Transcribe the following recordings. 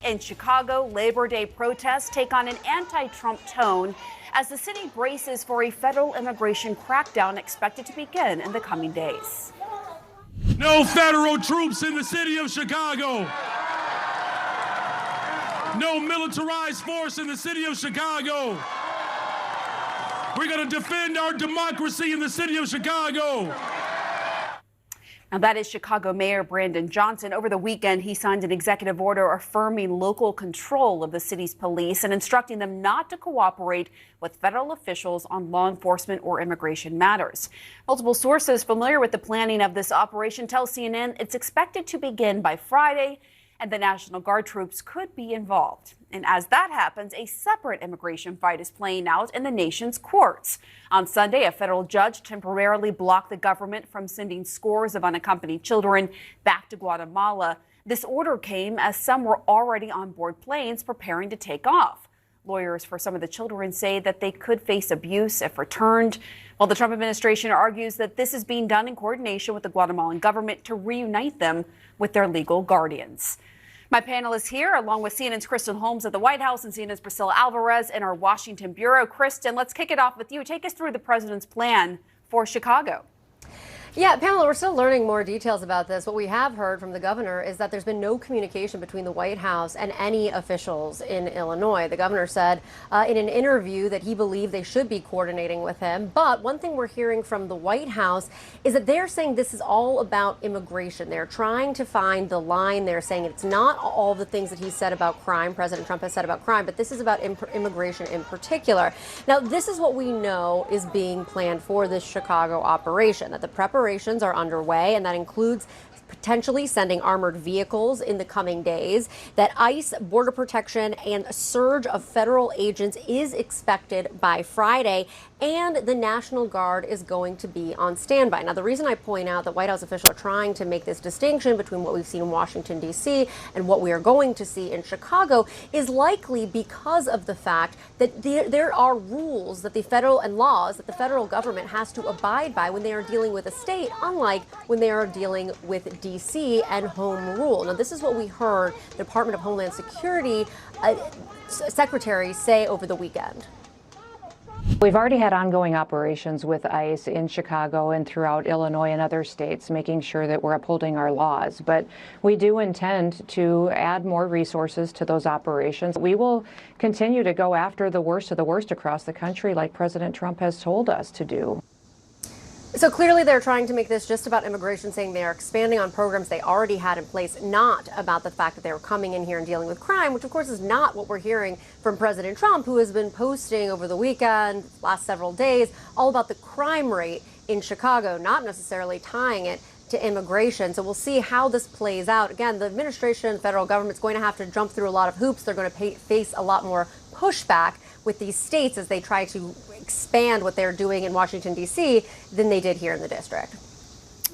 In Chicago, Labor Day protests take on an anti-Trump tone as the city braces for a federal immigration crackdown expected to begin in the coming days. No federal troops in the city of Chicago. No militarized force in the city of Chicago. We're going to defend our democracy in the city of Chicago. Now, that is Chicago Mayor Brandon Johnson. Over the weekend, he signed an executive order affirming local control of the city's police and instructing them not to cooperate with federal officials on law enforcement or immigration matters. Multiple sources familiar with the planning of this operation tell CNN it's expected to begin by Friday, and the National Guard troops could be involved. And as that happens, a separate immigration fight is playing out in the nation's courts. On Sunday, a federal judge temporarily blocked the government from sending scores of unaccompanied children back to Guatemala. This order came as some were already on board planes preparing to take off. Lawyers for some of the children say that they could face abuse if returned, while the Trump administration argues that this is being done in coordination with the Guatemalan government to reunite them with their legal guardians. My panel is here, along with CNN's Kristen Holmes at the White House and CNN's Priscilla Alvarez in our Washington bureau. Kristen, let's kick it off with you. Take us through the president's plan for Chicago. Yeah, Pamela, we're still learning more details about this. What we have heard from the governor is that there's been no communication between the White House and any officials in Illinois. The governor said in an interview that he believed they should be coordinating with him. But one thing we're hearing from the White House is that they're saying this is all about immigration. They're trying to find the line. They're saying it's not all the things that he said about crime, President Trump has said about crime, but this is about immigration in particular. Now, this is what we know is being planned for this Chicago operation, that the preparations are underway, and that includes potentially sending armored vehicles in the coming days, that ICE, Border Protection, and a surge of federal agents is expected by Friday, and the National Guard is going to be on standby. Now, the reason I point out that White House officials are trying to make this distinction between what we've seen in Washington, D.C. and what we are going to see in Chicago is likely because of the fact that there are rules that the federal and laws that the federal government has to abide by when they are dealing with a state, unlike when they are dealing with D.C. and home rule. Now, this is what we heard the Department of Homeland Security secretary say over the weekend. We've already had ongoing operations with ICE in Chicago and throughout Illinois and other states, making sure that we're upholding our laws. But we do intend to add more resources to those operations. We will continue to go after the worst of the worst across the country, like President Trump has told us to do. So clearly they're trying to make this just about immigration, saying they are expanding on programs they already had in place, not about the fact that they were coming in here and dealing with crime, which of course is not what we're hearing from President Trump, who has been posting over the weekend, last several days, all about the crime rate in Chicago, not necessarily tying it to immigration. So we'll see how this plays out. Again, the administration, the federal government is going to have to jump through a lot of hoops. They're going to face a lot more pushback with these states as they try to expand what they're doing in Washington, D.C. than they did here in the district.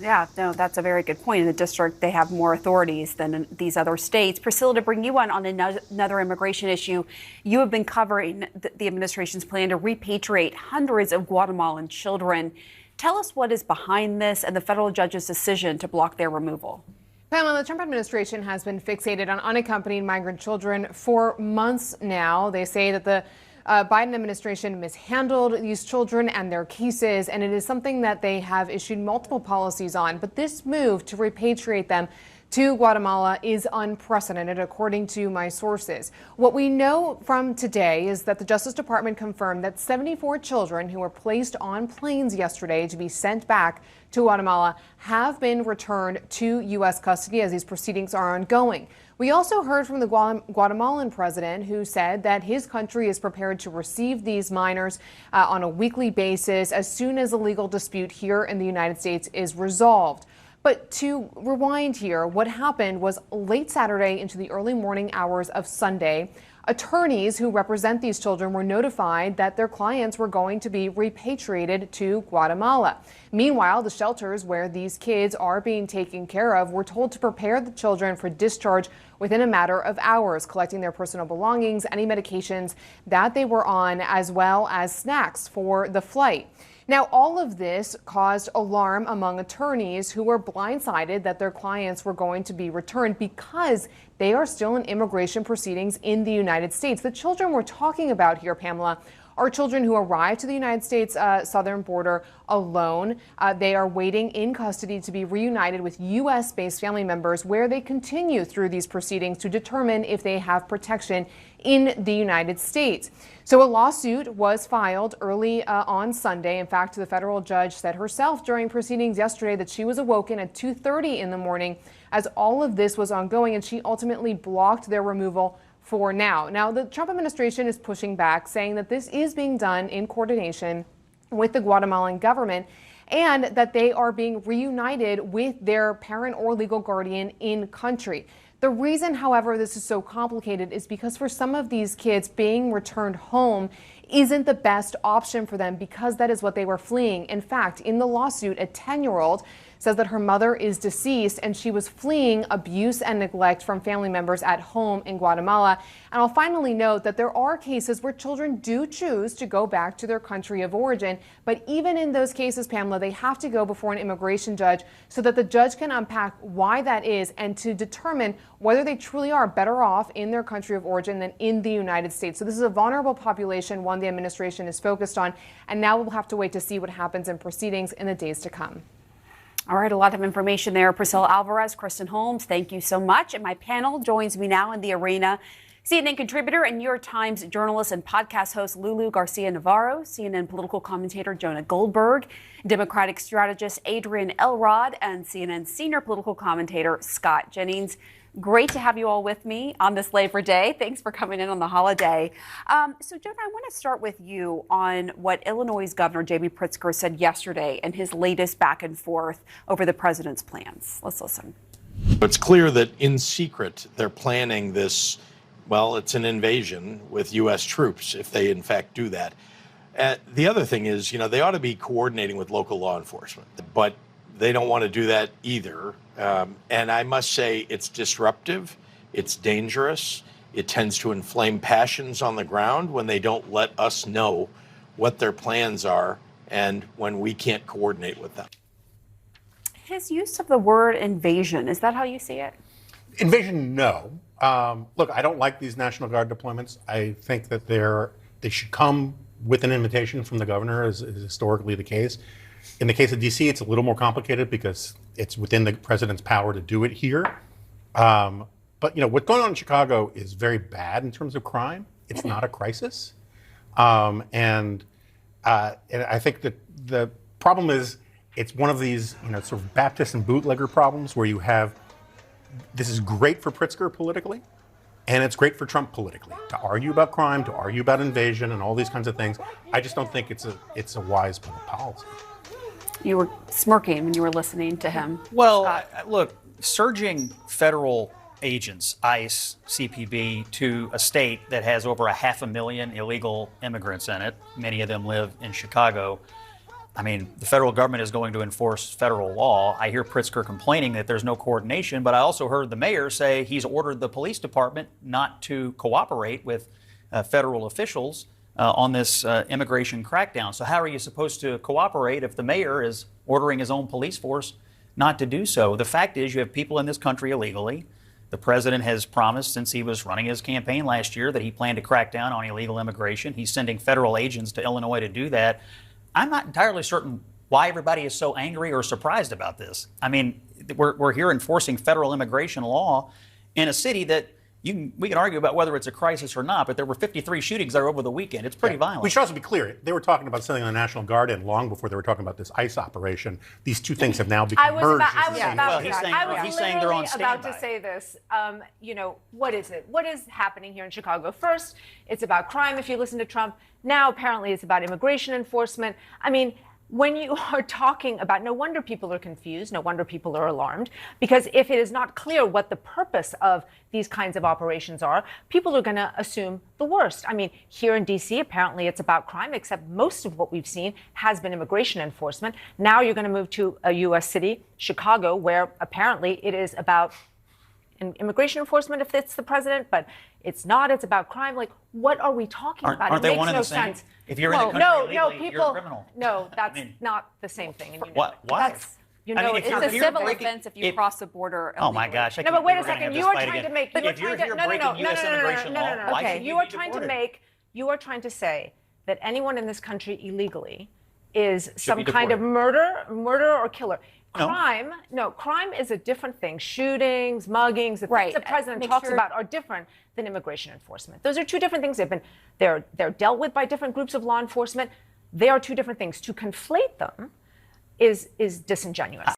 Yeah, no, that's a very good point. In the district, they have more authorities than in these other states. Priscilla, to bring you on another immigration issue, you have been covering the administration's plan to repatriate hundreds of Guatemalan children. Tell us what is behind this and the federal judge's decision to block their removal. Pamela, the Trump administration has been fixated on unaccompanied migrant children for months now. They say that the Biden administration mishandled these children and their cases, and it is something that they have issued multiple policies on. But this move to repatriate them to Guatemala is unprecedented, according to my sources. What we know from today is that the Justice Department confirmed that 74 children who were placed on planes yesterday to be sent back to Guatemala have been returned to U.S. custody as these proceedings are ongoing. We also heard from the Guatemalan president, who said that his country is prepared to receive these minors on a weekly basis as soon as a legal dispute here in the United States is resolved. But to rewind here, what happened was late Saturday into the early morning hours of Sunday, attorneys who represent these children were notified that their clients were going to be repatriated to Guatemala. Meanwhile, the shelters where these kids are being taken care of were told to prepare the children for discharge within a matter of hours, collecting their personal belongings, any medications that they were on, as well as snacks for the flight. Now, all of this caused alarm among attorneys who were blindsided that their clients were going to be returned because they are still in immigration proceedings in the United States. The children we're talking about here, Pamela, are children who arrived to the United States southern border alone. They are waiting in custody to be reunited with U.S.-based family members, where they continue through these proceedings to determine if they have protection in the United States. So a lawsuit was filed early on Sunday. In fact, the federal judge said herself during proceedings yesterday that she was awoken at 2:30 in the morning as all of this was ongoing, and she ultimately blocked their removal for now. Now, the Trump administration is pushing back, saying that this is being done in coordination with the Guatemalan government and that they are being reunited with their parent or legal guardian in country. The reason, however, this is so complicated is because for some of these kids, being returned home isn't the best option for them because that is what they were fleeing. In fact, in the lawsuit, a 10-year-old says that her mother is deceased and she was fleeing abuse and neglect from family members at home in Guatemala. And I'll finally note that there are cases where children do choose to go back to their country of origin. But even in those cases, Pamela, they have to go before an immigration judge so that the judge can unpack why that is and to determine whether they truly are better off in their country of origin than in the United States. So this is a vulnerable population, one the administration is focused on. And now we'll have to wait to see what happens in proceedings in the days to come. All right, a lot of information there. Priscilla Alvarez, Kristen Holmes, thank you so much. And my panel joins me now in the arena. CNN contributor and New York Times journalist and podcast host Lulu Garcia-Navarro, CNN political commentator Jonah Goldberg, Democratic strategist Adrian Elrod, and CNN senior political commentator Scott Jennings. Great to have you all with me on this Labor Day. Thanks for coming in on the holiday. So, Jonah, I want to start with you on what Illinois Governor J.B. Pritzker said yesterday in his latest back and forth over the president's plans. Let's listen. It's clear that in secret they're planning this, well, it's an invasion with U.S. troops if they in fact do that. The other thing is, they ought to be coordinating with local law enforcement, but they don't want to do that either. And I must say it's disruptive, it's dangerous, it tends to inflame passions on the ground when they don't let us know what their plans are and when we can't coordinate with them. His use of the word invasion, is that how you see it? Invasion, no. Look, I don't like these National Guard deployments. I think that they should come with an invitation from the governor, as is historically the case. In the case of D.C., it's a little more complicated because it's within the president's power to do it here. But what's going on in Chicago is very bad in terms of crime. It's not a crisis, and I think that the problem is it's one of these sort of Baptist and bootlegger problems where you have this is great for Pritzker politically, and it's great for Trump politically to argue about crime, to argue about invasion, and all these kinds of things. I just don't think it's a wise public policy. You were smirking when you were listening to him. Well, look, surging federal agents, ICE, CPB, to a state that has over 500,000 illegal immigrants in it, many of them live in Chicago. I mean, the federal government is going to enforce federal law. I hear Pritzker complaining that there's no coordination, but I also heard the mayor say he's ordered the police department not to cooperate with federal officials on this immigration crackdown. So how are you supposed to cooperate if the mayor is ordering his own police force not to do so? The fact is you have people in this country illegally. The president has promised since he was running his campaign last year that he planned to crack down on illegal immigration. He's sending federal agents to Illinois to do that. I'm not entirely certain why everybody is so angry or surprised about this. I mean, we're here enforcing federal immigration law in a city that we can argue about whether it's a crisis or not, but there were 53 shootings there over the weekend. It's pretty violent. We should also be clear. They were talking about sending the National Guard in long before they were talking about this ICE operation. These two things have now become merged. He's saying they're on standby. About to say this. What is it? What is happening here in Chicago? First, it's about crime, if you listen to Trump. Now, apparently, it's about immigration enforcement. I mean, when you are talking about, no wonder people are confused, no wonder people are alarmed, because if it is not clear what the purpose of these kinds of operations are, people are going to assume the worst. I mean, here in D.C., apparently it's about crime, except most of what we've seen has been immigration enforcement. Now you're going to move to a U.S. city, Chicago, where apparently it is about immigration enforcement if it's the president, but it's not. It's about crime. Like, what are we talking about? Aren't it they makes one and no the same? sense. If you're in the country illegally, you're a criminal. No, that's not the same thing. And you know What? it. Why? That's, you I know, mean, if it's you're- a It's a you're civil breaking- offense if you cross the border Oh my illegally. gosh! I No, can't but wait a believe we're gonna second. have You this are fight trying again. to make. If you're here breaking U.S. immigration law, why Okay, should you we are be trying to deported? make. You are trying to say that anyone in this country illegally is some be kind of murder or killer. No. Crime is a different thing. Shootings, muggings, the Right. things the president Make talks sure- about are different than immigration enforcement. Those are two different things. They're dealt with by different groups of law enforcement. They are two different things. To conflate them is disingenuous.